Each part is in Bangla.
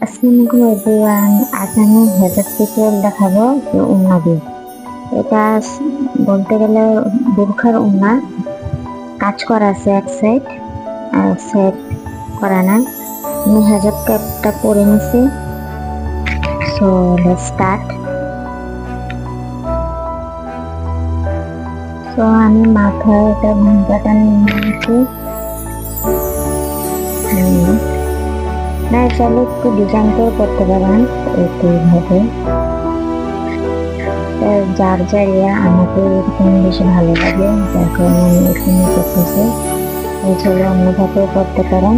আসসালামু আলাইকুম এভরিওয়ান। আজ আমি হেজাব টিউটোরিয়াল দেখাবো যে ওড়না দিয়ে। এটা বলতে গেলে বোরখার ওড়না, কাজ করা আছে এক সাইড আর এক সাইড করা না। আমি হেজাব ক্যাপটা পরে নিছি। So let's start. সো আমি মাথায় এটা ঘুমটাটা নিয়ে নিয়েছি। না চাইলে একটু ডিজাইন করে করতে পারেন এইভাবে, যার যার আমাকে এরকম বেশি ভালো লাগে, যার কারণে আমি এরকম করতেছি। এছাড়া অন্যভাবেও করতে পারেন।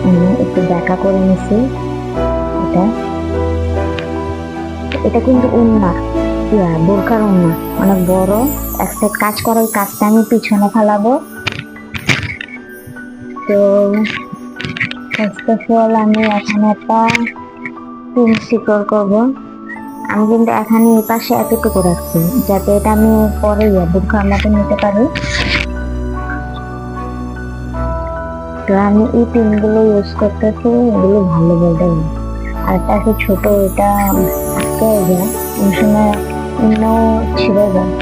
আমি একটু দেখা করে নিছি। এটা এটা কিন্তু ওড়না, বোরখার ওড়না অনেক বড়। এক সাইড কাজ করা, ওই কাজটা আমি পিছনে ফেলাবো। তো ফার্স্ট অফ অল আমি এখানে একটা পিন সিকর করবো। আমি কিন্তু এখানে এই পাশে এতটুকু রাখছি, যাতে এটা আমি পরে বোরখার মতো নিতে পারি। তো আমি এই পিনগুলো ইউজ করতেছি, এগুলো ভালো বলতে গেলে। আর এটা কি ছোট, এটা আটকে যায়, অনেক সময় অন্য ছিঁড়ে যায়।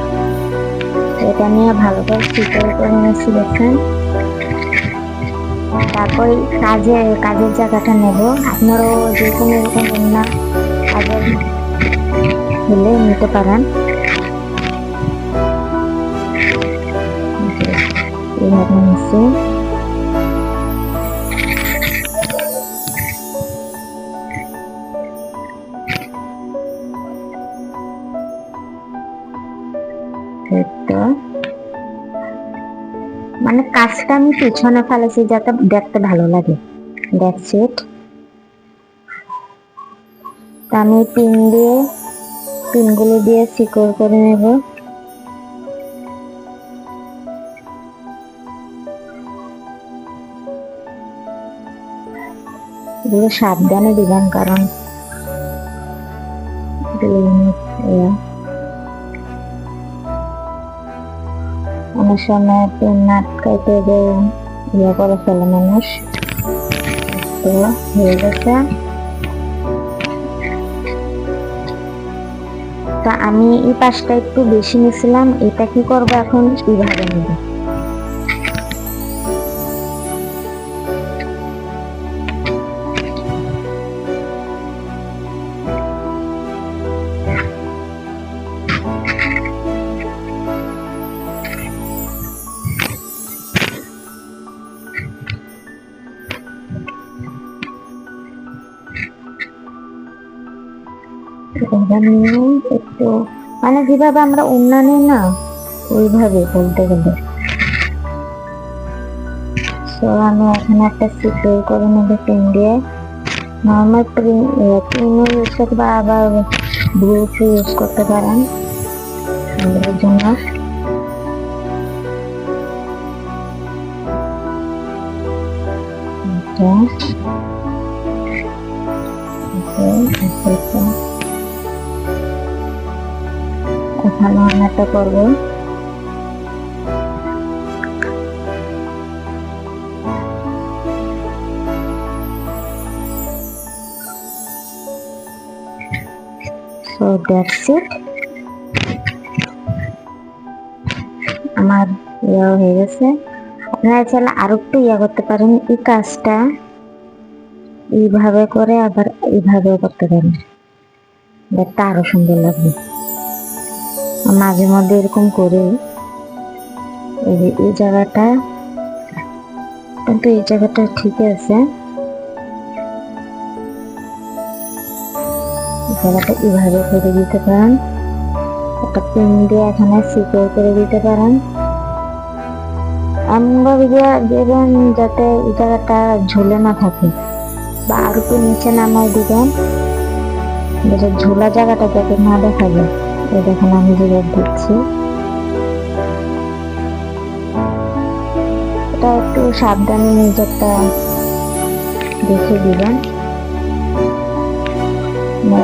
এটা নিয়ে ভালো করে সিকল করে নিয়েছি দেখেন। তারপর কাজের জায়গাটা নেব। আপনারাও যে কোনো এরকম অন্য কাজের হলে নিতে পারেন। এইভাবে নিচ্ছি। মানে কাজটা আমি পিছনে ফেলেছি যাতে দেখতে ভালো লাগে। That's it. আমি পিনগুলো দিয়ে সিকিউর করে নেব। এগুলো সাবধানে দিবেন, কারণ অনেক সময় পিন আটকাইতে করে ফেলে মানুষ। তো হয়ে গেছে। তো আমি এই পাশটা একটু বেশি নিয়েছিলাম। এটা কি করবো এখন, এইভাবে নেব। একটু মানে যেভাবে আমরা ওড়না নিই না, ওইভাবে বলতে গেলে। তো আমি এখানে একটা সিকিউর করে নেব পিন দিয়ে। নর্মাল পিন ইউজ করতে বা আবার ব্রুচ ইউজ করতে পারেন এর জন্য। এখানে অনেকটা করবো। So that's it. আমার হয়ে গেছে। আপনারা চাইলে আরো একটু করতে পারেন। এই কাজটা এইভাবে করে আবার এইভাবেও করতে পারেন, দেখতে আরো সুন্দর লাগবে। মাঝে মধ্যে এরকম করে এই জায়গাটা, কিন্তু এই জায়গাটা ঠিক আছে। জায়গাটা এইভাবে করে দিতে পারেন। একটা পিন দিয়ে এখানে সিকিউর করে দিতে পারেন। এমনভাবে দেবেন যাতে এই জায়গাটা ঝুলে না থাকে, বা আর একটু নিচে নামাই দিবেন যাতে ঝোলা জায়গাটা যাতে না দেখা যায়। এই দেখেন আমি যেভাবে দিচ্ছি। এটা একটু সাবধানে নিজেরটা দেখে দিবেন।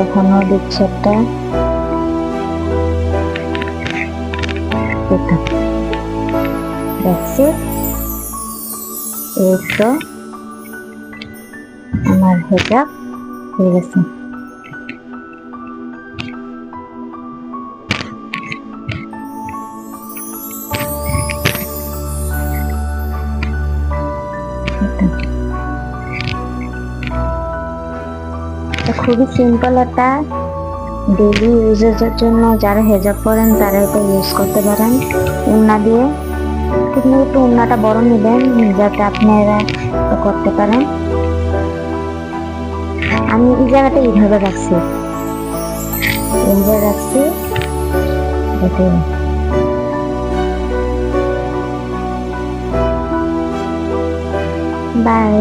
এখনো দিচ্ছি একটা। এই তো আমার হেজাব হয়ে গেছে। খুবই সিম্পল একটা ডেইলি ইউজের জন্য যারা হেজাব পরেন তারা এটা ইউজ করতে পারেন। উন্না দিয়ে কিন্তু একটু উন্নাটা বড় নেবেন যাতে আপনারা করতে পারেন। আমি এই জায়গাটা এইভাবে রাখছি, বাই।